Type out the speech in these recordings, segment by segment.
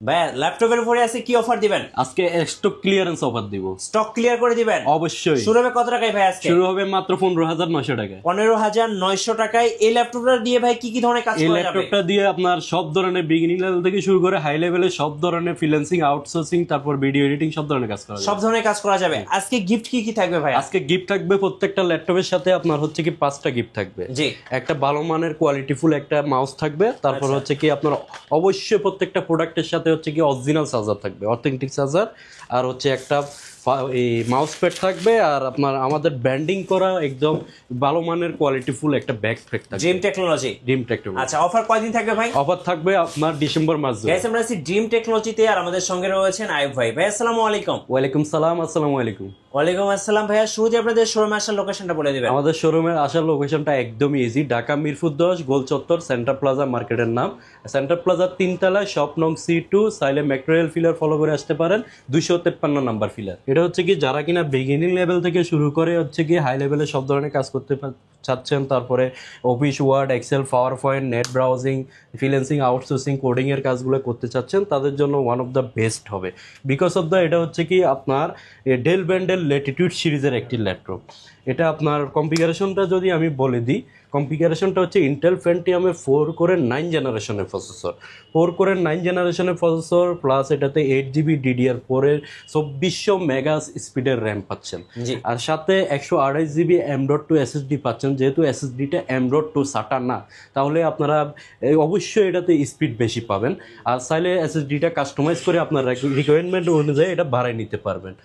ভাইয়া ল্যাপটপের উপরে আছে কি অফার দিবেন? আজকে স্টক ক্লিয়ারেন্স অফার দিব। স্টক ক্লিয়ার করে দিবেন? অবশ্যই। শুরু হবে কত টাকায় ভাই আজকে? শুরু হবে মাত্র 15,900 টাকায়। 15,900 টাকায় এই ল্যাপটপটা দিয়ে ভাই কি কি ধরনের কাজ এই করা যাবে? ল্যাপটপটা দিয়ে আপনার সব ধরনের বিগিনিং লেভেল থেকে শুরু করে হাই লেভেলে সব ধরনের ফ্রিল্যান্সিং, আউটসোর্সিং, তারপর ভিডিও এডিটিং সব ধরনের কাজ করা যাবে। সব ধরনের কাজ করা যাবে। আজকে গিফট কি কি থাকবে ভাই? আজকে গিফট থাকবে প্রত্যেকটা ল্যাপটপের সাথে আপনার হচ্ছে কি 5টা গিফট থাকবে। জি। একটা ভালো মানের কোয়ালিটিফুল একটা মাউস থাকবে, তারপর হচ্ছে কি আপনার অবশ্যই প্রত্যেকটা প্রোডাক্টের সাথে হচ্ছে কি অরিজিনাল চার্জার থাকবে, অথেন্টিক চার্জার, আর হচ্ছে একটা এই মাউস প্যাড থাকবে, আর আপনার আমাদের ব্র্যান্ডিং করা একদম ভালো মানের কোয়ালিটিফুল একটা ব্যাকপ্যাক থাকবে। Dream technology. Dream technology. আচ্ছা, অফার কয়দিন থাকবে ভাই? অফার থাকবে আপনার ডিসেম্বর মাস জুড়ে। গাইস, আমরা আছি ড্রিম টেকনোলজিতে আর আমাদের সঙ্গে রয়েছেন আইয়ুব ভাই। ভাই আসসালামু আলাইকুম। ওয়ালাইকুম সালাম। আসসালামু আলাইকুম। ওয়ালাইকুম আসসালাম। ভাইয়া শুরুতে আপনাদের শোরুমে আসার লোকেশনটা বলে দিবেন। আমাদের শোরুমের আসার লোকেশনটা একদমই ইজি, ঢাকা মিরপুর 10 গোল চত্বর, সেন্টার প্লাজা মার্কেটের নাম। সেন্টার প্লাজার 3 তলায় শপ নং C2, চাইলে ম্যাটেরিয়াল ফিলার ফলো করে আসতে পারেন, 253 নাম্বার ফিলার। এটা হচ্ছে কি যারা কিনা বিগিনিং লেভেল থেকে শুরু করে হচ্ছে কি হাই লেভেলে সব ধরনের কাজ করতে চাচ্ছেন, তারপরে Office, Word, Excel, PowerPoint, net browsing, freelancing, outsourcing, coding এর কাজগুলো করতে চাচ্ছেন, তাদের জন্য ওয়ান অফ দ্য বেস্ট হবে। বিকজ অফ দ্য এটা হচ্ছে কি আপনার ডেল ব্যান্ডেল ল্যাটিটিউড সিরিজের একটি ল্যাপটপ। এটা আপনার কনফিগারেশনটা যদি আমি বলে দিই, কনফিগারেশনটা হচ্ছে ইন্টেল পেন্টিয়ামে 4 কোরের 9 জেনারেশনের প্রসেসর, 4 কোরের 9 জেনারেশনের প্রসেসর, প্লাস এটাতে 8GB DDR4 এর 2400 মেগা স্পিডের র্যাম পাচ্ছেন, আর সাথে 128GB M.2 SSD পাচ্ছেন। যেহেতু SSDটা M.2 SATA না, তাহলে আপনারা অবশ্যই এটাতে স্পিড বেশি পাবেন, আর চাইলে SSDটা কাস্টমাইজ করে আপনার রিকোয়ারমেন্ট অনুযায়ী এটা বাড়ায় নিতে পারবেন।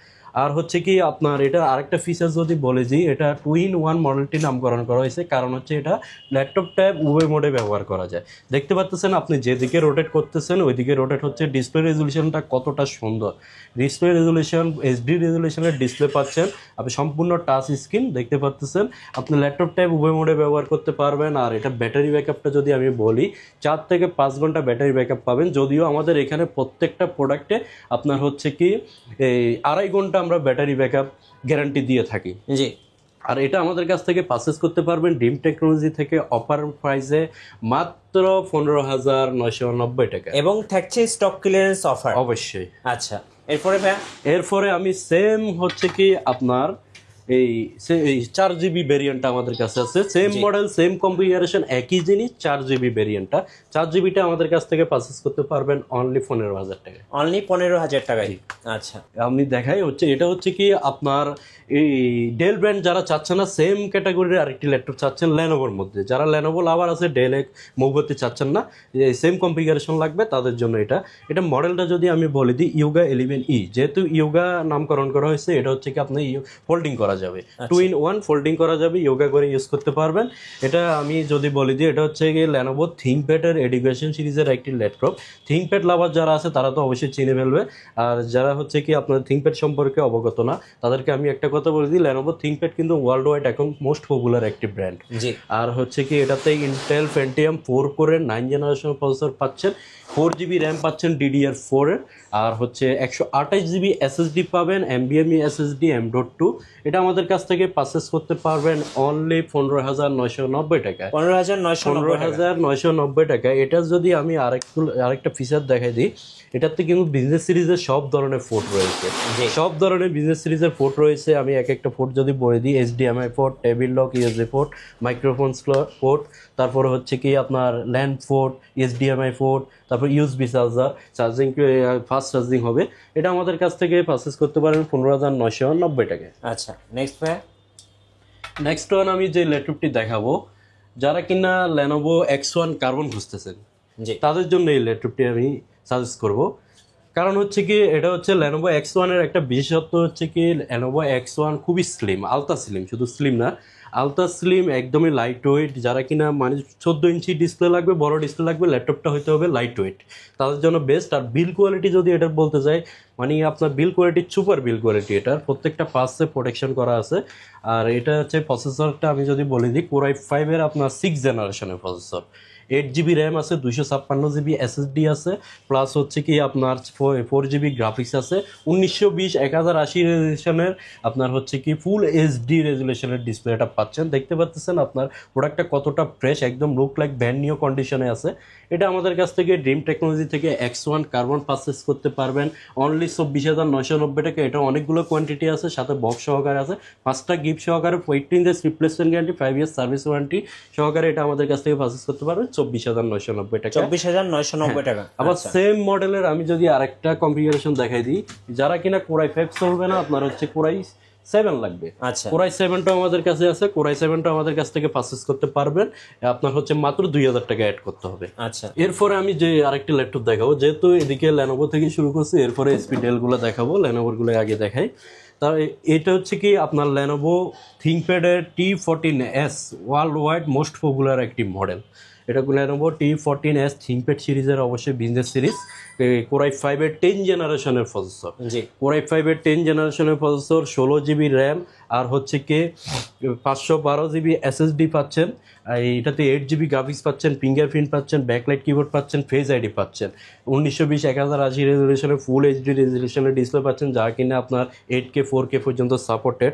আর হচ্ছে কি আপনার এটা আরেকটা ফিচার যদি বলে দিই, এটা 2-in-1 মডেলটি নামকরণ করা হয়েছে, কারণ হচ্ছে এটা ল্যাপটপ ট্যাব উভয় মোডে ব্যবহার করা যায়। দেখতে পাচ্ছেন আপনি যেদিকে রোটেট করতেছেন ওইদিকে রোটেট হচ্ছে। ডিসপ্লে রেজলিউশনটা কতটা সুন্দর, ডিসপ্লে রেজলিউশন HD রেজলিউশনের ডিসপ্লে পাচ্ছেন, আপনি সম্পূর্ণ টাচ স্ক্রিন দেখতে পাচ্ছেন। আপনি ল্যাপটপ ট্যাব উভয় মোডে ব্যবহার করতে পারবেন। আর এটা ব্যাটারি ব্যাকআপটা যদি আমি বলি, 4 থেকে 5 ঘন্টা ব্যাটারি ব্যাকআপ পাবেন। যদিও আমাদের এখানে প্রত্যেকটা প্রোডাক্টে আপনার হচ্ছে কি এই 2.5 ঘন্টা আমরা ব্যাটারি ব্যাকআপ গ্যারান্টি দিয়ে থাকি। জি। আর এটা আমাদের কাছ থেকে পারচেস করতে পারবেন ড্রিম টেকনোলজি থেকে অফার প্রাইসে মাত্র 15,990 টাকা, এবং থাকছে স্টক ক্লিয়ারেন্স অফার। অবশ্যই। আচ্ছা, এরপরে ভাইয়া? এরপরে আমি সেম হচ্ছে কি আপনার এই 4GB ভেরিয়েন্টটা আমাদের কাছে আছে, সেম মডেল সেম কনফিগারেশন একই জিনিস, 4GB ভেরিয়েন্টটা। 4GBটা আমাদের কাছ থেকে পারচেস করতে পারবেন অনলি 15,000 টাকায়। অনলি 15,000 টাকায়। আচ্ছা, আমি দেখাই হচ্ছে এটা হচ্ছে কি আপনার এই ডেল ব্র্যান্ড যারা চাচ্ছেন না, সেম ক্যাটাগরির আরেকটি ল্যাপটপ চাচ্ছেন ল্যানোভোর মধ্যে, যারা ল্যানোভো লাভার আছে, ডেল মোভোতে চাচ্ছেন না, সেম কনফিগারেশন লাগবে তাদের জন্য এটা মডেলটা যদি আমি বলে দিই, ইয়োগা 11E। যেহেতু ইয়োগা নামকরণ করা হয়েছে, এটা হচ্ছে কি আপনার ফোল্ডিং করা যাবে, 2-in-1 ফোল্ডিং করা যাবে, ইয়োগা করে ইউজ করতে পারবেন। এটা আমি যদি বলে দিই, এটা হচ্ছে কি ল্যানোভো থিংকপ্যাডের এডুকেশন সিরিজের একটি ল্যাপটপ। থিংকপ্যাড লাভার যারা আছে তারা তো অবশ্যই চিনে ফেলবে, আর যারা হচ্ছে কি আপনার থিংকপ্যাড সম্পর্কে অবগত না, তাদেরকে আমি একটা কথা বলে দিই, ল্যানোভো থিংকপ্যাড কিন্তু ওয়ার্ল্ড ওয়াইড এখন মোস্ট পপুলার একটি ব্র্যান্ড। আর হচ্ছে কি এটাতে ইন্টেল পেন্টিয়াম 4 কোরের 9 জেনারেশন প্রসেসর পাচ্ছেন, 4GB র্যাম পাচ্ছেন DDR4 এর, আর হচ্ছে 128GB SSD পাবেন, NVMe SSD M.2। এটা আমাদের কাছ থেকে পারচেস করতে পারবেন অনলি 15,990 টাকায়। 15,990 টাকায়। এটা যদি আমি আরেকটা ফিচার দেখাই দিই, এটাতে কিন্তু বিজনেস সিরিজের সব ধরনের পোর্ট রয়েছে, সব ধরনের বিজনেস সিরিজের পোর্ট রয়েছে। আমি এক একটা পোর্ট যদি বলে দিই, HDMI port, table lock USB port, microphone port, তারপরে হচ্ছে কি আপনার ল্যান্ড পোর্ট, HDMI পোর্ট, তারপর USB charger, charging fast charging হবে। এটা আমাদের কাছ থেকে পারচেস করতে পারেন 15,990 টাকায়। আচ্ছা, নেক্সট ভাই? নেক্সট ওয়ান আমি যে ল্যাপটপটি দেখাবো, যারা কিনা Lenovo X1 কার্বন খুঁজতেছেন, তাদের জন্য এই ল্যাপটপটি আমি সাজেস্ট করব। কারণ হচ্ছে কি এটা হচ্ছে Lenovo X1 এর একটা বিশেষত্ব হচ্ছে কি Lenovo X1 খুবই স্লিম, আলট্রা স্লিম, শুধু স্লিম না, আলট্রা স্লিম, একদমই লাইট ওয়েট। যারা কিনা মানে 14 ইঞ্চি ডিসপ্লে লাগবে, বড় ডিসপ্লে লাগবে, ল্যাপটপটা হইতে হবে লাইট ওয়েট, তাদের জন্য বেস্ট। আর বিল কোয়ালিটি যদি এটা বলতে চাই, মানে আপনার বিল কোয়ালিটি সুপার বিল কোয়ালিটি, এটার প্রত্যেকটা পার্টসে প্রোটেকশন করা আছে। আর এটা হচ্ছে প্রসেসরটা আমি যদি বলে দিই, Core i5 এর আপনার 6 জেনারেশনের প্রসেসর। 8 GB র্যাম আছে, 256 GB SSD আছে, প্লাস হচ্ছে কি আপনার 4 GB গ্রাফিক্স আছে, 1920 1080 রেজুলেশনের আপনার হচ্ছে কি ফুল এইচডি রেজুলেশনের ডিসপ্লেটা পাচ্ছেন। দেখতে পাচ্ছেন আপনার প্রোডাক্টটা কতটা ফ্রেশ, একদম লুক লাইক ব্র্যান্ড নিউ কন্ডিশনে আছে। এটা আমাদের কাছ থেকে ড্রিম টেকনোলজি থেকে X1 কার্বন পারচেস করতে পারবেন অনলি 24,990 টাকা। এটা অনেকগুলো কোয়ান্টিটি আছে, সাথে বক্স সহকারে আছে, 5টা গিফট সহকারে, 18 days replacement guarantee, 5 years service warranty সহকারে এটা আমাদের কাছ থেকে পারচেস করতে পারবেন 24,990 টাকা। 24,990 টাকা। আবার সেম মডেলের আমি যদি আরেকটা কনফিগারেশন দেখাই দিই, যারা কিনা কোরাই 5 চলবে না, আপনার হচ্ছে কোরাই 7 লাগবে। আচ্ছা, কোরাই 7টা আমাদের কাছে আছে, কোরাই 7টা আমাদের কাছ থেকে পারচেস করতে পারবেন। আপনার হচ্ছে মাত্র 2,000 টাকা অ্যাড করতে হবে। আচ্ছা, এরপরে আমি যে আরেকটি ল্যাপটপ দেখাবো, যেহেতু এদিকে লেনোভো থেকে শুরু করছি, এরপরে এসপি ডেলগুলো দেখাবো, লেনোভোর গুলো আগে দেখাই। তার এটা হচ্ছে কি আপনার লেনোভো থিংকপ্যাডের T14S world wide most popular একটি মডেল। এটা লেনোভো T14S থিংকপ্যাড সিরিজের অবশ্যই বিজনেস সিরিজ, কোরাই 5-এর 10 জেনারেশনের প্রসেসর। জি, কোরাই 5-এর 10 জেনারেশনের প্রসেসর, 16 GB র্যাম, আর হচ্ছে কি 512 GB SSD পাচ্ছেন। আর এটাতে 8 GB গ্রাফিক্স পাচ্ছেন, ফিঙ্গারপ্রিন্ট পাচ্ছেন, ব্যাকলাইট কিবোর্ড পাচ্ছেন, ফেস আইডি পাচ্ছেন, 1920 1080 রেজুলেশনের ফুল এইচডি রেজুলেশনের ডিসপ্লে পাচ্ছেন, যা কিনা আপনার 8K 4K পর্যন্ত সাপোর্টেড।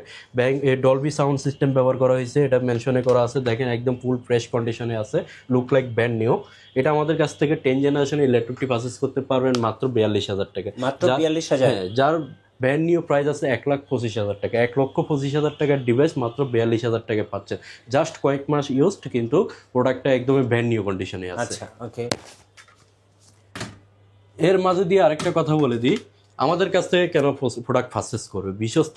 ডলবি সাউন্ড সিস্টেম ব্যবহার করা হয়েছে, এটা মেনশনে করা আছে, দেখেন একদম ফুল ফ্রেশ কন্ডিশনে আছে, লুক লাইক ব্র্যান্ড নিউ। এটা আমাদের কাছ থেকে 10 জেনারেশনের ল্যাপটপটি পারচেস করতে পারবেন মাত্র 42,000 টাকা। মাত্র 42,000। যার ব্র্যান্ড নিউ প্রাইস আছে 1,25,000 টাকা। 1,25,000 টাকার ডিভাইস মাত্র 42,000 টাকা পাচ্ছেন। জাস্ট কয়েক মাস ইউজড, কিন্তু প্রোডাক্টটা একদমই ব্র্যান্ড নিউ কন্ডিশনে আছে। আচ্ছা, ওকে। এর মাঝে দিয়ে আরেকটা কথা বলে দিই, আমাদের কাছ থেকে কেন প্রোডাক্ট পারচেস করবে? বিশ্বস্ত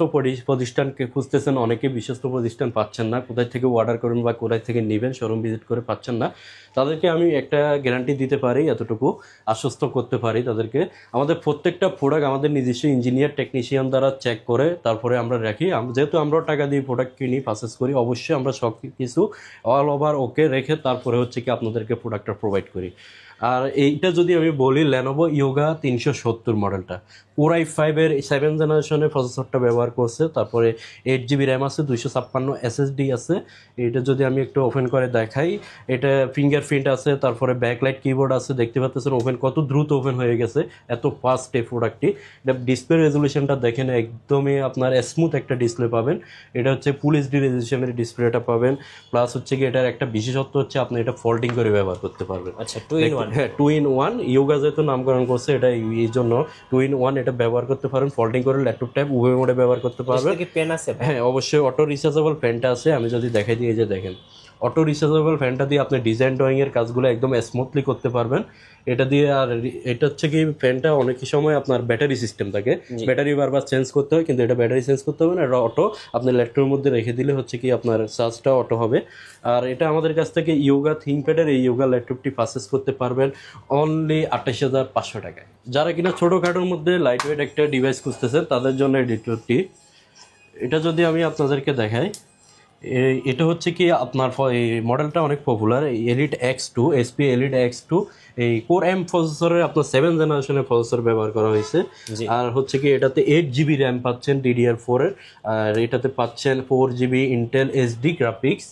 প্রতিষ্ঠানকে খুঁজতেছেন অনেকে, বিশ্বস্ত প্রতিষ্ঠান পাচ্ছেন না, কোথায় থেকে অর্ডার করবেন বা কোথায় থেকে নেবেন, শোরুম ভিজিট করে পাচ্ছেন না, তাদেরকে আমি একটা গ্যারান্টি দিতে পারি, এতটুকু আশ্বস্ত করতে পারি তাদেরকে, আমাদের প্রত্যেকটা প্রোডাক্ট আমাদের নিজস্ব ইঞ্জিনিয়ার টেকনিশিয়ান দ্বারা চেক করে তারপরে আমরা রাখি। যেহেতু আমরাও টাকা দিয়ে প্রোডাক্ট কিনি, পারচেস করি, অবশ্যই আমরা সব কিছু অল ওভার ওকে রেখে তারপরে হচ্ছে কি আপনাদেরকে প্রোডাক্টটা প্রোভাইড করি। আর এইটা যদি আমি বলি, লেনোভো ইয়োগা 370 মডেলটা কোরাই 5-এর 7 জেনারেশনের প্রসেসরটা ব্যবহার করছে, তারপরে 8 GB র্যাম আছে, 256 SSD আছে। এটা যদি আমি একটু ওপেন করে দেখাই, এটা ফিঙ্গারপ্রিন্ট আছে, তারপরে ব্যাকলাইট কিবোর্ড আছে, দেখতে পাচ্ছেন ওপেন কত দ্রুত ওপেন হয়ে গেছে, এত ফাস্ট এই প্রোডাক্টটি। এটা ডিসপ্লে রেজুলেশনটা দেখেন, একদমই আপনার স্মুথ একটা ডিসপ্লে পাবেন। এটা হচ্ছে ফুল এইচডি রেজুলেশনের ডিসপ্লেটা পাবেন, প্লাস হচ্ছে কি এটার একটা বিশেষত্ব হচ্ছে আপনি এটা ফোল্ডিং করে ব্যবহার করতে পারবেন। আচ্ছা, 2 in 1। হ্যাঁ, 2 in 1 ইয়োগা যেহেতু নামকরণ করছে, এটা এই জন্য 2 in 1 এটা ব্যবহার করতে পারেন, ফোল্ডিং করে ল্যাপটপ ট্যাব উভয় মোডে ব্যবহার করতে পারবেন। কি পেন আছে? হ্যাঁ, অবশ্যই অটো রিচার্জেবল ফ্যানটা আছে। আমি যদি দেখাই দিই, এই যে দেখেন, অটো রিচার্জেবল ফ্যানটা দিয়ে আপনি ডিজাইন ড্রয়িং এর কাজগুলো একদম স্মুথলি করতে পারবেন এটা দিয়ে। আর এটা হচ্ছে কি ফ্যানটা অনেক সময় আপনার ব্যাটারি সিস্টেম থাকে, ব্যাটারি বারবার চেঞ্জ করতে হয়, কিন্তু এটা ব্যাটারি চেঞ্জ করতে হবে না, এটা অটো আপনি ল্যাপটপের মধ্যে রেখে দিলে হচ্ছে কি আপনার চার্জটা অটো হবে। আর এটা আমাদের কাছ থেকে ইয়োগা থিংকপ্যাডের এই ইয়োগা ল্যাপটপটি পারচেস করতে পারবেন অনলি 28,500 টাকায়। যারা কিনা ছোটোখাটোর মধ্যে লাইট ওয়েট একটা ডিভাইস খুঁজতেছেন তাদের জন্য এই ল্যাপটপটি। এটা যদি আমি আপনাদেরকে দেখাই, এটা হচ্ছে কি আপনার এই মডেলটা অনেক popular, elite X2 SP elite X2, এই কোর এম প্রসেসরের আপনার 7 জেনারেশনের প্রসেসর ব্যবহার করা হয়েছে। আর হচ্ছে কি এটাতে 8 GB র্যাম পাচ্ছেন DDR4 এর, আর এটাতে পাচ্ছেন 4 GB ইন্টেল SD গ্রাফিক্স,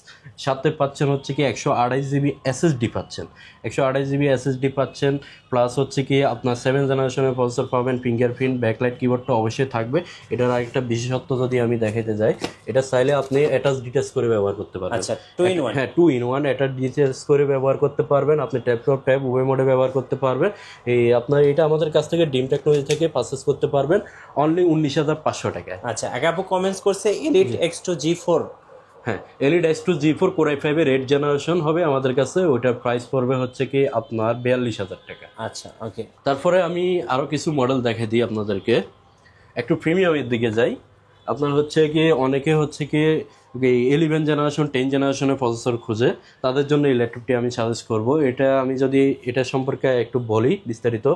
সাথে পাচ্ছেন হচ্ছে কি 128 GB SSD পাচ্ছেন, 128 GB SSD পাচ্ছেন, প্লাস হচ্ছে কি আপনার 7 জেনারেশনের প্রসেসর পাবেন, ফিঙ্গারপ্রিন্ট ব্যাকলাইট কিবোর্ডটা অবশ্যই থাকবে। এটার আরেকটা বিশেষত্ব যদি আমি দেখাতে যাই, এটা চাইলে আপনি অ্যাটাচ ডিটেচ করে ব্যবহার করতে পারবেন। আচ্ছা, 2 in 1। হ্যাঁ, 2 in 1 অ্যাটাচ ডিটেচ করে ব্যবহার করতে পারবেন, আপনি ট্যাব ট্যাব উভয় মোডে ব্যবহার করতে পারবেন। এই আপনার এটা আমাদের কাছ থেকে ড্রিম টেকনোলজি থেকে পারচেস করতে পারবেন অনলি 19,500 টাকায়। আচ্ছা, আগে আপু কমেন্টস করছে এলিট X2 G4। হ্যাঁ, elite X2 G4 core i 5-এর 8 generation হবে আমাদের কাছে, ওইটার প্রাইস পড়বে হচ্ছে কি আপনার 42,000 টাকা। আচ্ছা, ওকে। তারপরে আমি আরও কিছু মডেল দেখে দিই আপনাদেরকে, একটু প্রিমিয়ামের দিকে যাই। আপনার হচ্ছে কি অনেকে হচ্ছে কি 11 জেনারেশন 10 জেনারেশনের প্রসেসর খুঁজে, তাদের জন্য এই ল্যাপটপটি আমি সাজেস্ট করব। এটা আমি যদি এটা সম্পর্কে একটু বলি বিস্তারিত,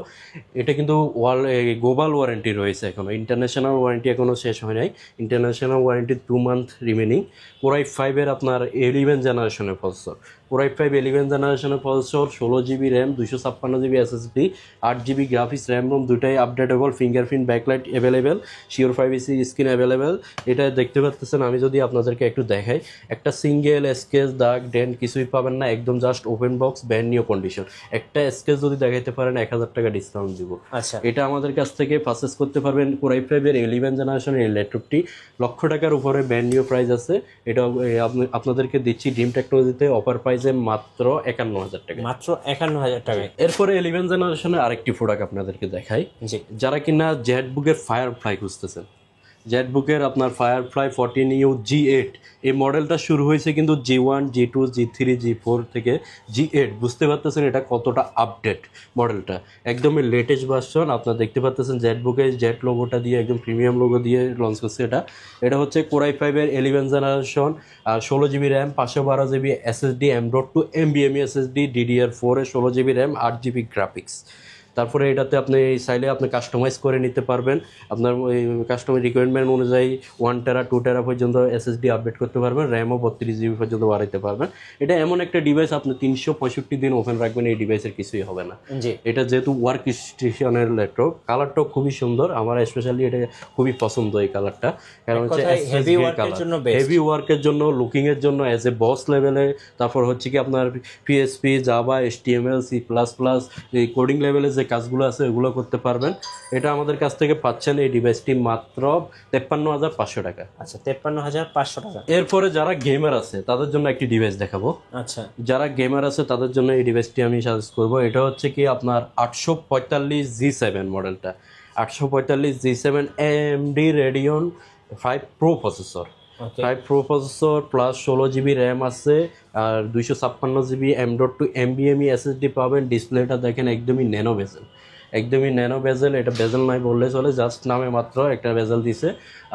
এটা কিন্তু গ্লোবাল ওয়ারেন্টি রয়েছে, এখনও ইন্টারন্যাশনাল ওয়ারেন্টি এখনও শেষ হয় নাই, international warranty 2 month remaining. Core i 5-এর আপনার 11 জেনারেশনের প্রসেসর, Core i5 11 জেনারেশনের processor, 16 GB RAM, 256 GB SSD, 8 GB graphics, RAM ROM দুটাই আপডেটেবল, ফিঙ্গারপ্রিন্ট ব্যাকলাইট অ্যাভেলেবেল, শিওর 5EC স্ক্রিন অ্যাভেলেবেল। এটা দেখতে পাচ্ছেন, আমি যদি আপনাদেরকে একটু দেখাই, একটা সিঙ্গেল স্কেচ দাগ ডেন্ট কিছুই পাবেন না, একদম just open box, brand new condition. একটা স্কেচ যদি দেখাইতে পারেন 1000 টাকা ডিসকাউন্ট দিব। আচ্ছা, এটা আমাদের কাছ থেকে পারচেস করতে পারবেন। Core i5 এর 11 জেনারেশনের এই ল্যাপটপটি লক্ষ টাকার উপরে ব্র্যান্ড নিউ প্রাইস আছে। এটা আপনাদেরকে দিচ্ছি ড্রিম টেকনোলজিতে অফার প্রাইসে মাত্র 51,000 টাকা। মাত্র 51,000 টাকায়। এরপরে 11 জেনারেশনের আরেকটি প্রোডাক্ট আপনাদেরকে দেখাই, জি, যারা কিনা জেটবুকের ফায়ারফ্লাই খুঁজতেছেন। জেটবুকের আপনার ফায়ারফ্লাই 14U G8 এই মডেলটা শুরু হয়েছে কিন্তু G1 G2 G3 G4 থেকে G8, বুঝতে পারতেছেন এটা কতটা আপডেট মডেলটা, একদমই লেটেস্ট ভার্সন। আপনারা দেখতে পাচ্ছেন জেটবুকে জেট লোগোটা দিয়ে একদম প্রিমিয়াম লোগো দিয়ে লঞ্চ করছে। এটা হচ্ছে Core i5 এর 11 জেনারেশন, আর 16 GB RAM, 512 GB SSD, M.2 NVMe SSD, DDR4 এর 16 GB র্যাম, 8 GB গ্রাফিক্স। তারপরে এটাতে আপনি চাইলে আপনি কাস্টমাইজ করে নিতে পারবেন, আপনার ওই কাস্টমার রিকোয়ারমেন্ট অনুযায়ী 1 টেরা 2 টেরা পর্যন্ত SSD আপডেট করতে পারবেন, র্যামও 32 GB পর্যন্ত বাড়াইতে পারবেন। এটা এমন একটা ডিভাইস আপনি 365 দিন ওপেন রাখবেন, এই ডিভাইসের কিছুই হবে না। জি, এটা যেহেতু ওয়ার্ক স্টেশনের ল্যাপটপ, কালারটাও খুবই সুন্দর, আমার স্পেশালি এটা খুবই পছন্দ এই কালারটা, কারণ হচ্ছে হেভি ওয়ার্কের জন্য বেস্ট। হেভি ওয়ার্কের জন্য, লুকিং এর জন্য, অ্যাজ এ বস লেভেলে। তারপর হচ্ছে কি আপনার PHP, জাভা, HTML, C++, এই কোডিং লেভেলে যে কাজগুলো আছে ওগুলো করতে পারবেন। এটা আমাদের কাছ থেকে পাচ্ছেন এই ডিভাইসটি মাত্র 53,500 টাকা। আচ্ছা, 53,500 টাকা। এরপরে যারা গেমার আছে তাদের জন্য একটি ডিভাইস দেখাবো। আচ্ছা, যারা গেমার আছে তাদের জন্য এই ডিভাইসটি আমি সাজেস্ট করবো। এটা হচ্ছে কি আপনার 845 G7 মডেলটা, 845 G7 AMD Radeon 5 Pro processor, 5 Pro processor plus 16 GB RAM আছে, আর 256 GB M.2 NVMe SSD পাবেন। ডিসপ্লেটা দেখেন একদমই ন্যানো বেজেল, একদমই ন্যানো বেজেল, এটা বেজেল নাই বললে চলে, জাস্ট নামে মাত্র একটা বেজেল দিছে।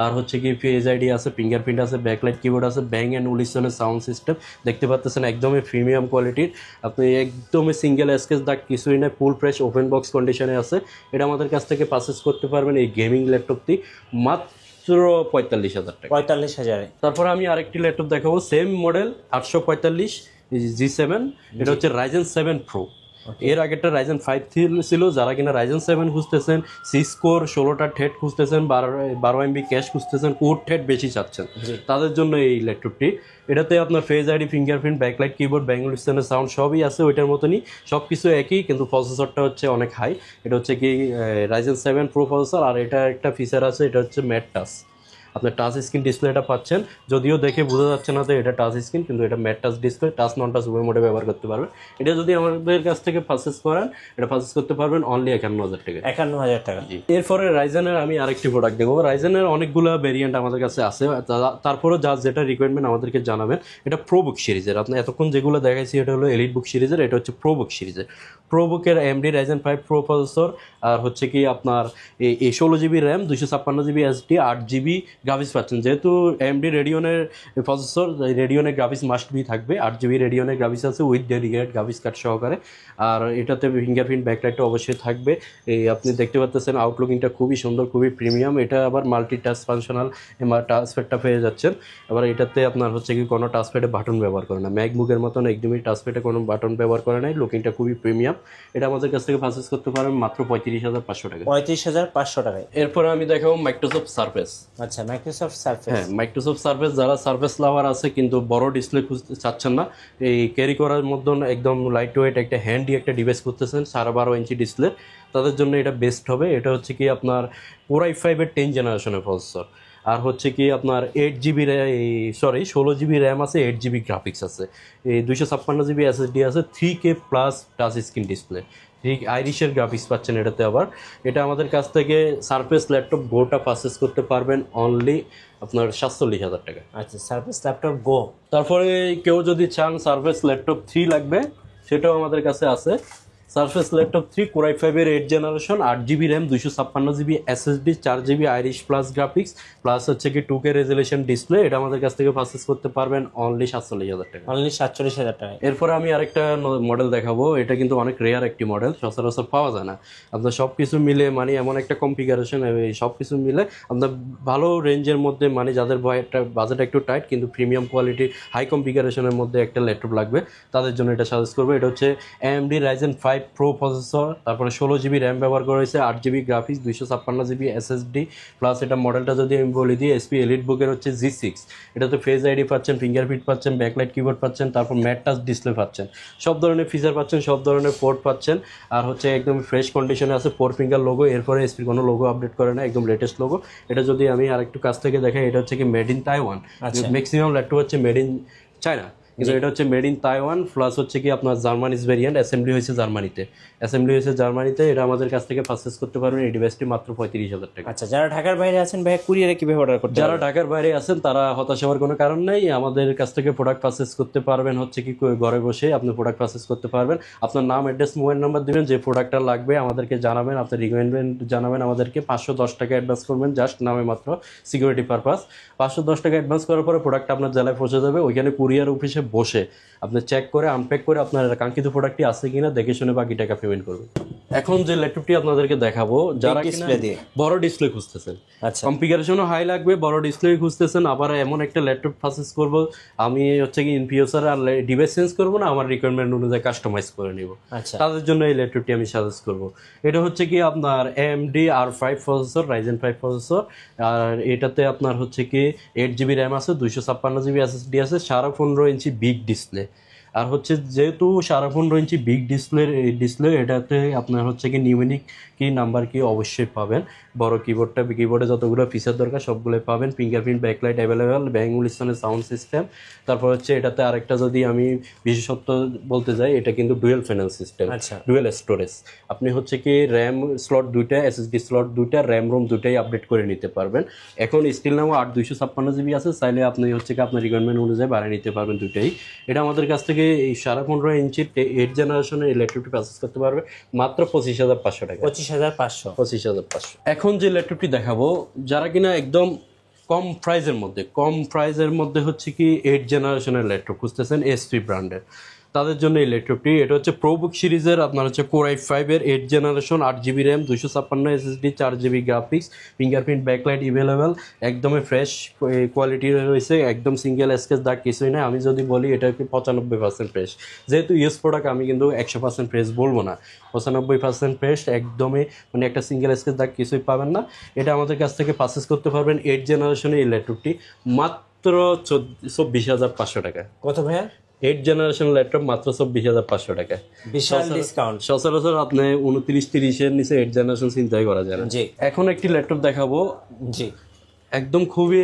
আর হচ্ছে কি ফেস আইডি আছে, ফিঙ্গারপ্রিন্ট আছে, ব্যাকলাইট কিবোর্ড আছে, ব্যাং অ্যান্ড উলিসনের সাউন্ড সিস্টেম দেখতে পাচ্ছেন, একদমই প্রিমিয়াম কোয়ালিটির। আপনি একদমই সিঙ্গেল স্কেচ দাগ কিছুই না, ফুল ফ্রেশ ওপেন বক্স কন্ডিশনে আছে। এটা আমাদের কাছ থেকে পারচেস করতে পারবেন এই গেমিং ল্যাপটপটি মাত্র 45,000 টাকা। 45,000। তারপরে আমি আরেকটি ল্যাপটপ দেখাবো, সেম মডেল 845 G7, এটা হচ্ছে Ryzen 7 Pro। এর আগেরটা Ryzen 5 ছিল। যারা কিনা Ryzen 7 খুঁজতেছেন, 6 কোর 16টা থ্রেড খুঁজতেছেন, 12 MB ক্যাশ খুঁজতেছেন, কোর থ্রেড বেশি চাচ্ছেন, তাদের জন্য এই ল্যাপটপটি। এটাতে আপনার face ID, fingerprint, backlight keyboard, ব্যাঙ্গলিস্টানের সাউন্ড সবই আছে ওইটার মতনই, সব কিছু একই, কিন্তু প্রসেসরটা হচ্ছে অনেক হাই। এটা হচ্ছে কি Ryzen 7 Pro প্রসেসর। আর এটা একটা ফিচার আছে, এটা হচ্ছে ম্যাট টাচ, আপনার টাচ স্ক্রিন ডিসপ্লেটা পাচ্ছেন, যদিও দেখে বোঝা যাচ্ছে না তো এটা টাচ স্ক্রিন, কিন্তু এটা ম্যাট টাচ ডিসপ্লে, টাচ নন টাচ উভয় মোডে ব্যবহার করতে পারবেন। এটা যদি আমাদের কাছ থেকে পারচেস করেন, এটা পারচেস করতে পারবেন অনলি 51,000 টাকা। 51,000 টাকা। এরপরে রাইজেনের আমি আরেকটি প্রোডাক্ট দেবো। রাইজেনের অনেকগুলো ভেরিয়েন্ট আমাদের কাছে আছে, তারপরেও যেটা রিকোয়ারমেন্ট আমাদেরকে জানাবেন। এটা প্রোবুক সিরিজের, আপনি এতক্ষণ যেগুলো দেখাইছি এটা হলো এলিট বুক সিরিজের, এটা হচ্ছে প্রোবুক সিরিজের। প্রোবুকের AMD Ryzen 5 Pro প্রসেসর, আর হচ্ছে কি আপনার এই 16 GB RAM, 256 GB SSD, 8 GB graphics পাচ্ছেন। যেহেতু AMD রেডিয়নের প্রসেসর, রেডিয়নের গ্রাফিক্স মাস্ট বি থাকবে, 8 GB রেডিয়নের গ্রাফিক্স আছে উইথ ডেডিকেটেড গ্রাফিক্স কার্ড সহকারে। আর এটাতে ফিঙ্গারপ্রিন্ট ব্যাকলাইটটা অবশ্যই থাকবে। এই আপনি দেখতে পাচ্ছেন আউটলুকিংটা খুবই সুন্দর, খুবই প্রিমিয়াম। এটা আবার মাল্টি টাচ ফাংশনাল টাচপ্যাডটা পেয়ে যাচ্ছেন। আবার এটাতে আপনার হচ্ছে কি কোনো টাচপ্যাডে বাটন ব্যবহার করে না, ম্যাকবুকের মতন একদমই টাচপ্যাডে কোনো বাটন ব্যবহার করে নাই। লুকিংটা খুবই প্রিমিয়াম। এটা আমাদের কাছ থেকে পারচেস করতে পারেন মাত্র 35,500 টাকা। 35,500 টাকায়। এরপরে আমি দেখাবো মাইক্রোসফট সারফেস। আচ্ছা, মাইক্রোসফট সারফেস। হ্যাঁ, মাইক্রোসফট সারফেস, যারা সারফেস লাভার আছে কিন্তু বড় ডিসপ্লে খুঁজতে চাচ্ছেন না, এই ক্যারি করার মতন একদম লাইট ওয়েট একটা হ্যান্ডি একটা ডিভাইস করতেছেন, 12.5 ইঞ্চি ডিসপ্লে, তাদের জন্য এটা বেস্ট হবে। এটা হচ্ছে কি আপনার Core i5 এর 10 জেনারেশনের প্রসেসর, আর হচ্ছে কি আপনার 16 GB র্যাম আছে, 8 GB গ্রাফিক্স আছে, এই 256 GB SSD আছে, 3K plus touch screen display, ঠিক আইরিশের গ্রাফিক্স পাচ্ছেন এটাতে। আবার এটা আমাদের কাছ থেকে সারফেস ল্যাপটপ গোটা পারচেস করতে পারবেন অনলি আপনার 47,000 টাকা। আচ্ছা, সারফেস ল্যাপটপ গো। তারপরে কেউ যদি চান সারফেস ল্যাপটপ 3 লাগবে, সেটাও আমাদের কাছে আছে। সারফেস ল্যাপটপ 3 কোর i5 এর 8 generation, 8 GB RAM, 256 GB SSD, 4 GB Irish plus graphics, plus হচ্ছে কি 2K রেজুলেশন ডিসপ্লে। এটা আমাদের কাছ থেকে পারচেজ করতে পারবেন অনলি 47,000 টাকা। অনলি 47,000 টাকা। এরপরে আমি আরেকটা মডেল দেখাবো, এটা কিন্তু অনেক রেয়ার একটি মডেল, সচরাচর পাওয়া যায় না। আপনার সব কিছু মিলে মানে এমন একটা কনফিগারেশন, সব কিছু মিলে আপনার ভালো রেঞ্জের মধ্যে মানে যাদের বাজেট একটু টাইট কিন্তু প্রিমিয়াম কোয়ালিটি হাই কনফিগারেশনের মধ্যে একটা ল্যাপটপ লাগবে তাদের জন্য এটা সাজেস্ট করবো। এটা হচ্ছে AMD Ryzen 5 Pro প্রসেসর, তারপরে 16 GB র্যাম ব্যবহার করা হয়েছে, 8 GB graphics, 256 GB SSD, plus এটা মডেলটা যদি আমি বলে দিই SP EliteBook-এর হচ্ছে G6। এটাতে ফেস আইডি পাচ্ছেন, ফিঙ্গারপ্রিন্ট পাচ্ছেন, ব্যাকলাইট কিবোর্ড পাচ্ছেন, তারপর ম্যাট টাচ ডিসপ্লে পাচ্ছেন, সব ধরনের ফিচার পাচ্ছেন, সব ধরনের পোর্ট পাচ্ছেন। আর হচ্ছে একদম ফ্রেশ কন্ডিশনে আছে, 4 ফিঙ্গার লোগো, এরপরে এসপির কোনো লোগো আপডেট করে না, একদম লেটেস্ট লোগো। এটা যদি আমি আরেকটু কাছ থেকে দেখাই, এটা হচ্ছে কি made in Taiwan. Maximum laptop হচ্ছে মেড ইন চায়না, কিন্তু এটা হচ্ছে মেড ইন তাইওয়ান, প্লাস হচ্ছে কি আপনার জার্মানিজ ভেরিয়েন্ট, অ্যাসেম্বলি হয়েছে জার্মানিতে। এটা আমাদের কাছ থেকে পারচেজ করতে পারবেন এই ডিভাইসটি মাত্র 35,000 টাকা। আচ্ছা, যারা ঢাকার বাইরে আছেন ভাই কুরিয়ারে কিভাবে অর্ডার করতে? যারা ঢাকার বাইরে আছেন তারা হতাশ হওয়ার কোনো কারণ নেই, আমাদের কাছ থেকে প্রোডাক্ট পারচেজ করতে পারবেন হচ্ছে কি ঘরে বসে আপনি প্রোডাক্ট পারচেজ করতে পারবেন। আপনার নাম, অ্যাড্রেস, মোবাইল নাম্বার দিবেন, যে প্রোডাক্টটা লাগবে আমাদেরকে জানাবেন, আপনার রিকোয়ারমেন্ট জানাবেন, আমাদেরকে 510 টাকা অ্যাডভান্স করবেন, জাস্ট নামে মাত্র সিকিউরিটি পারপাস। 510 টাকা অ্যাডভান্স করার পরে প্রোডাক্ট আপনার জেলায় পৌঁছে যাবে। ওইখানে কুরিয়ার অফিসে বসে আপনি চেক করে আনপ্যাক করে আপনার কাঙ্ক্ষিত প্রোডাক্টটি আছে কিনা দেখে শুনে বাকি টাকা পেমেন্ট করবেন। এখন যে ল্যাপটপটি আপনাদেরকে দেখাবো, যারা বড় ডিসপ্লে খুঁজতেছেন, আচ্ছা কনফিগারেশনও হাই লাগবে, বড় ডিসপ্লে খুঁজতেছেন, আবার এমন একটা ল্যাপটপ পারচেজ করব আমি হচ্ছে কি ইন ফিউচার আর ডিভাইস চেঞ্জ করবো না, আমার রিকোয়ারমেন্ট অনুযায়ী কাস্টমাইজ করে নিব, আচ্ছা তাদের জন্য এই ল্যাপটপটি আমি সাজেস্ট করব। এটা হচ্ছে কি আপনার AMD R5 processor, Ryzen 5 processor, আর এটাতে আপনার হচ্ছে কি 8 GB র্যাম আছে, 256 GB SSD আছে, 15.5 ইঞ্চি বিগ ডিসপ্লে। আর হচ্ছে যেহেতু 15.5 ইঞ্চি বিগ ডিসপ্লে এটাতে আপনার হচ্ছে কি নিউমেরিক কি নাম্বার কি অবশ্যই পাবেন, বড় কিবোর্ডে যতগুলো ফিচার দরকার সবগুলোই পাবেন, ফিঙ্গারপ্রিন্ট, ব্যাকলাইট অ্যাভেলেবেল, ব্যাঙ্গুলিস্তানের সাউন্ড সিস্টেম। তারপর হচ্ছে এটাতে আরেকটা যদি আমি বিশেষত্ব বলতে যাই, এটা কিন্তু ডুয়েল প্যানেল সিস্টেম, আচ্ছা ডুয়েল স্টোরেজ। আপনি হচ্ছে কি র্যাম স্লট 2টা, SSD স্লট 2টা, র্যাম রোম 2টাই আপডেট করে নিতে পারবেন। এখন স্টিল নাও 256 GB আছে, চাইলে আপনি হচ্ছে কি আপনার রিকোয়ারমেন্ট অনুযায়ী বাড়িয়ে নিতে পারবেন দুটাই। এটা আমাদের কাছ থেকে এই 15.5 ইঞ্চির 8 জেনারেশনের এই ল্যাপটপটি পারচেজ করতে পারবে মাত্র 25,500 টাকা। 25,500। এখন যে ল্যাপটপটি দেখাবো, যারা কিনা একদম কম প্রাইজের মধ্যে হচ্ছে কি 8 জেনারেশনের ল্যাপটপ খুঁজতেছেন SP ব্র্যান্ডের, তাদের জন্য এই ল্যাপটপটি। এটা হচ্ছে প্রোবুক সিরিজের, আপনার হচ্ছে কোর i5 এর 8 generation, 8 GB RAM, 256 SSD, 4 GB graphics, fingerprint, backlight available, একদমই ফ্রেশ কোয়ালিটি রয়েছে, একদম সিঙ্গেল স্কেচ দাগ কিছুই না। আমি যদি বলি এটা কি 95% ফ্রেশ, যেহেতু ইউজ প্রোডাক্ট আমি কিন্তু 100% ফ্রেশ বলবো না, 95% ফ্রেশ, একদমই মানে একটা সিঙ্গেল স্কেচ দাগ কিছুই পাবেন না। এটা আমাদের কাছ থেকে পারচেজ করতে পারবেন 8 জেনারেশনের এই ল্যাপটপটি মাত্র 24,500 টাকা। কত ভাইয়া? 8 জেনারেশন ল্যাপটপ মাত্র 24,500 টাকা। বিশাল ডিসকাউন্ট। সচরাচর আপনি 29-30 এর নিচে 8 জেনারেশন চিন্তাই করা যায় না। জি, এখন একটি ল্যাপটপ দেখাবো, জি একদম খুবই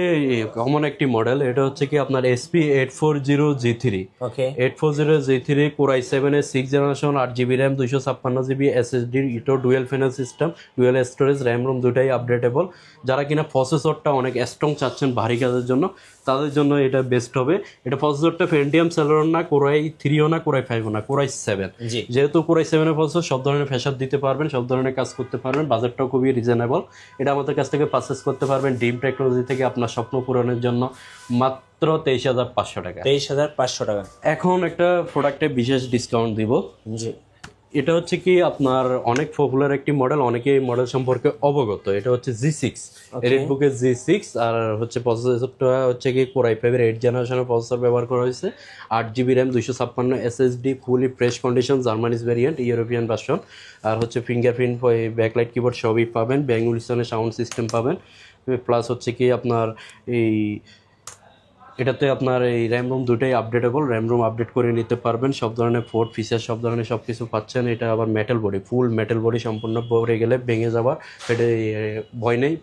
কমন একটি মডেল। এটা হচ্ছে কি আপনার SP 840G3। ওকে, 840G3 কোর i7 এর 6 generation, 8 GB RAM, 256 GB SSD, ইটো dual panel system, dual storage, RAM ROM দুটাই আপডেটেবল। যারা কিনা প্রসেসরটা অনেক স্ট্রং চাচ্ছেন ভারী কাজের জন্য তাদের জন্য এটা বেস্ট হবে। এটা প্রসেসরটা পেন্টিয়াম সেলরন না, কোর i3ও না, কোর i5ও না, কোর i7। যেহেতু কোর i7 এর প্রসেসর সব ধরনের ফ্যাশন দিতে পারবেন, সব ধরনের কাজ করতে পারবেন, বাজেটটাও খুবই রিজনেবল। এটা আমাদের কাছ থেকে পারচেজ করতে পারবেন ডিম টেকনোলজি থেকে আপনার স্বপ্ন পূরণের জন্য মাত্র 23,500 টাকা। 23,500 টাকা। এখন একটা প্রোডাক্টে বিশেষ ডিসকাউন্ট দিব। জি, এটা হচ্ছে কি আপনার অনেক পপুলার একটি মডেল, অনেকে এই মডেল সম্পর্কে অবগত। এটা হচ্ছে G6, এলিটবুকের G6, আর হচ্ছে প্রসেসরটা হচ্ছে কি কোর i5 এর 8 জেনারেশনের প্রসেসর ব্যবহার করা হয়েছে, 8 GB RAM, 256 SSD, fully fresh condition, জার্মানিজ ভেরিয়েন্ট, ইউরোপিয়ান ভার্সন। আর হচ্ছে ফিঙ্গারপ্রিন্ট, ব্যাকলাইট কিবোর্ড সবই পাবেন, ব্যাঙ্গুলিস্তানের সাউন্ড সিস্টেম পাবেন, প্লাস হচ্ছে কি আপনার এই এটাতে আপনার এই র্যাম রোম দুটাই আপডেটেবল, র্যাম রোম আপডেট করে নিতে পারবেন, সব ধরনের পোর্ট ফিচার সব ধরনের সব কিছু পাচ্ছেন। এটা আবার মেটাল বডি, ফুল মেটাল বডি, সম্পূর্ণ পড়ে গেলে ভেঙে যাওয়ার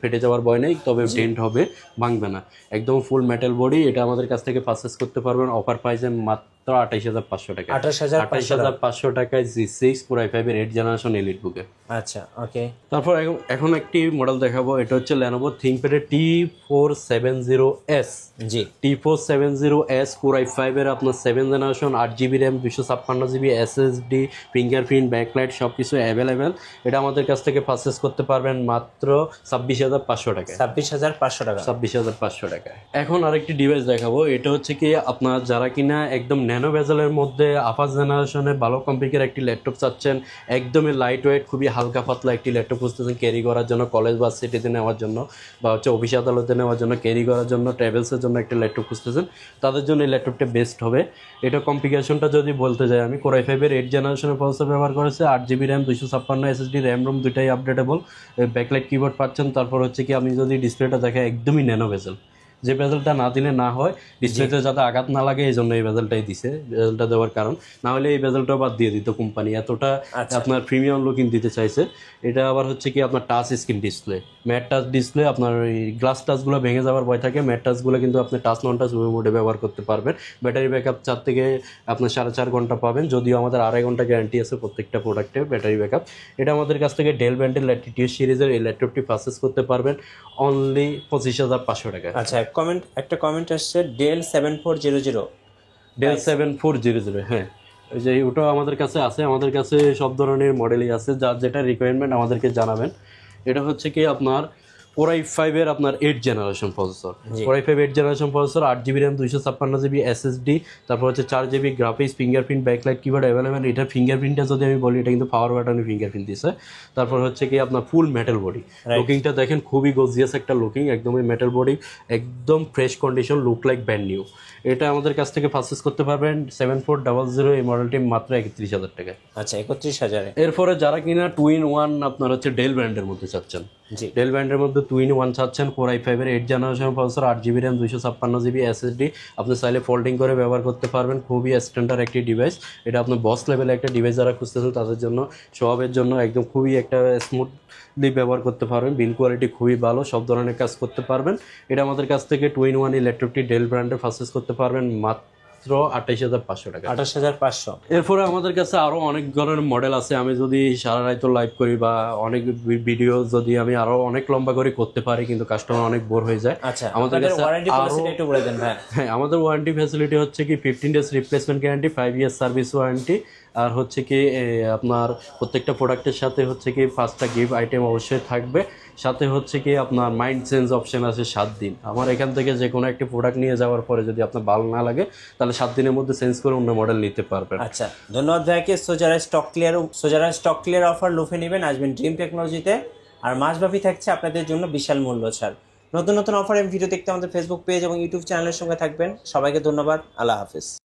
ফেটে যাওয়ার ভয় নেই, তবে ডেন্ট হবে, ভাঙবে না, একদম ফুল মেটাল বডি। এটা আমাদের কাছ থেকে পারচেস করতে পারবেন অফার প্রাইসে মাত্র 28,500 টাকা। 28,500 টাকায় G6 Core i5 এর 8 জেনারেশন এলিট বুকে। আচ্ছা, ওকে। তারপর এখন একটি মডেল দেখাবো, এটা হচ্ছে Lenovo ThinkPad এর T470S। জি, T470S Core i5 এর আপনার 7 generation, 8GB RAM, 256GB SSD, fingerprint, backlight সবকিছু অ্যাভেলেবেল। এটা আমাদের কাছ থেকে পারচেস করতে পারবেন মাত্র 26,500 টাকায়। 26,500 টাকা। 26,500 টাকায়। এখন আরেকটি ডিভাইস দেখাবো, এটা হচ্ছে কি আপনার যারা কিনা একদম ন্যানো বেজেলের মধ্যে আপার জেনারেশনের ভালো কম্পিউটার একটি ল্যাপটপ চাচ্ছেন, একদমই লাইট ওয়েট, খুবই হালকা পাতলা একটি ল্যাপটপ খুঁজতেছেন ক্যারি করার জন্য, কলেজ বা সিটিতে নেওয়ার জন্য, বা হচ্ছে অফিস আদালতে নেওয়ার জন্য, ক্যারি করার জন্য, ট্রাভেলসের জন্য একটা ল্যাপটপ খুঁজতেছেন, তাদের জন্য এই ল্যাপটপটা বেস্ট হবে। এটা কনফিগারেশনটা যদি বলতে যাই আমি, Core i5 এর 8 জেনারেশনের প্রসেসর ব্যবহার করেছে, 8GB RAM, 256 SSD, RAM ROM দুটাই আপডেটেবল, ব্যাকলাইট কিবোর্ড পাচ্ছেন। তারপর হচ্ছে কি আমি যদি ডিসপ্লেটা দেখাই, একদমই ন্যানো বেজেল, যে বেজেলটা না দিলে না হয়, ডিসপ্লেতে যাতে আঘাত না লাগে এই জন্য এই বেজেলটাই দিছে। বেজেলটা দেওয়ার কারণ, না হলে এই বেজেলটা বাদ দিয়ে দিত কোম্পানি, এতটা আপনার প্রিমিয়াম লুকিং দিতে চাইছে। এটা আবার হচ্ছে কি আপনার touch screen display, mat touch display, আপনার ওই গ্লাস টাচগুলো ভেঙে যাওয়ার ভয় থাকে, ম্যাট টাচগুলো কিন্তু আপনি টাচ নন টাচ উভয় মোডে ব্যবহার করতে পারবেন। ব্যাটারি ব্যাকআপ 4 থেকে আপনার 4.5 ঘন্টা পাবেন, যদিও আমাদের 2.5 ঘন্টা গ্যারান্টি আছে প্রত্যেকটা প্রোডাক্টে ব্যাটারি ব্যাকআপ। এটা আমাদের কাছ থেকে ডেল ব্র্যান্ডের ল্যাটিটিউড সিরিজের এই ল্যাপটপটি পারচেস করতে পারবেন অনলি 25,500 টাকা। আচ্ছা, একটা কমেন্ট আসছে ডেল 7400। ডেল 7400, হ্যাঁ, ওই যে ওটা আমাদের কাছে আছে। আমাদের কাছে সব ধরনের মডেলই আছে, যার যেটা রিকোয়ারমেন্ট আমাদেরকে জানাবেন। এটা হচ্ছে কি আপনার Core i5 এর আপনার 8 generation processor, Core i5 8 generation processor, 8GB RAM, 256GB SSD, তারপর হচ্ছে 4GB graphics, fingerprint, backlight keyboard available. এটা ফিঙ্গারপ্রিন্টটা যদি আমি বলি, এটা কিন্তু পাওয়ার বাটনে ফিঙ্গারপ্রিন্ট দিছে। তারপর হচ্ছে কি আপনার ফুল মেটাল বডি, লুকিংটা দেখেন খুবই গর্জিয়াস একটা লুকিং, একদমই মেটাল বডি, একদম fresh condition, look like brand new. এটা আমাদের কাছ থেকে পারচেস করতে পারবেন 7400, এই মডেলটি মাত্র 31,000 টাকায়। আচ্ছা, 31,000। এরপরে যারা কিনা 2-in-1 আপনার হচ্ছে ডেল ব্র্যান্ডের মধ্যে চাচ্ছেন, ডেল ব্র্যান্ডের মধ্যে 2-in-1 চাচ্ছেন, Core i5 এর 8 generation processor, 8GB RAM, 256GB SSD, আপনি চাইলে ফোল্ডিং করে ব্যবহার করতে পারবেন। খুবই স্ট্যান্ডার্ড একটি ডিভাইস। এটা আপনার বস লেভেলে একটা ডিভাইস যারা খুঁজতেছেন তাদের জন্য, সবের জন্য একদম খুবই একটা স্মুথলি ব্যবহার করতে পারবেন। বিল কোয়ালিটি খুবই ভালো, সব ধরনের কাজ করতে পারবেন। এটা আমাদের কাছ থেকে 2-in-1 এই ল্যাপটপটি ডেল ব্র্যান্ডের পারচেস করতে পারবেন মাত্র 28,500 টাকা। 28,500। এরপরে আমাদের কাছে আরো অনেক ধরনের মডেল আছে। আমি যদি সারা রাত লাইভ করি বা অনেক ভিডিও যদি আমি আরো অনেক লম্বা করে করতে পারি, কিন্তু কাস্টমার অনেক বোর হয়ে যায়। আচ্ছা, আমাদের কাছে ওয়ারেন্টি পলিসি একটু বলে দেন ভাই। হ্যাঁ, আমাদের ওয়ারেন্টি ফ্যাসিলিটি হচ্ছে কি 15 days replacement guarantee, 5 year service warranty, আর হচ্ছে কি আপনার প্রত্যেকটা প্রোডাক্টের সাথে হচ্ছে কি 5টা গিফট আইটেম অবশ্যই থাকবে। সাথে হচ্ছে কি আপনার মাইন্ড চেঞ্জ অপশন আছে 7 দিন। আমার এখান থেকে যে কোনো একটি প্রোডাক্ট নিয়ে যাওয়ার পরে যদি আপনার ভালো না লাগে, তাহলে 7 দিনের মধ্যে চেঞ্জ করে অন্য মডেল নিতে পারবেন। আচ্ছা, ধন্যবাদ ভাইকে। সোজারা স্টক ক্লিয়ার অফার লুফে নেবেন, আসবেন ড্রিম টেকনোলজিতে। আর মাসব্যাপী থাকছে আপনাদের জন্য বিশাল মূল্য ছাড়। নতুন নতুন অফার এবং ভিডিও দেখতে আমাদের ফেসবুক পেজ এবং ইউটিউব চ্যানেলের সঙ্গে থাকবেন। সবাইকে ধন্যবাদ। আল্লাহ হাফিজ।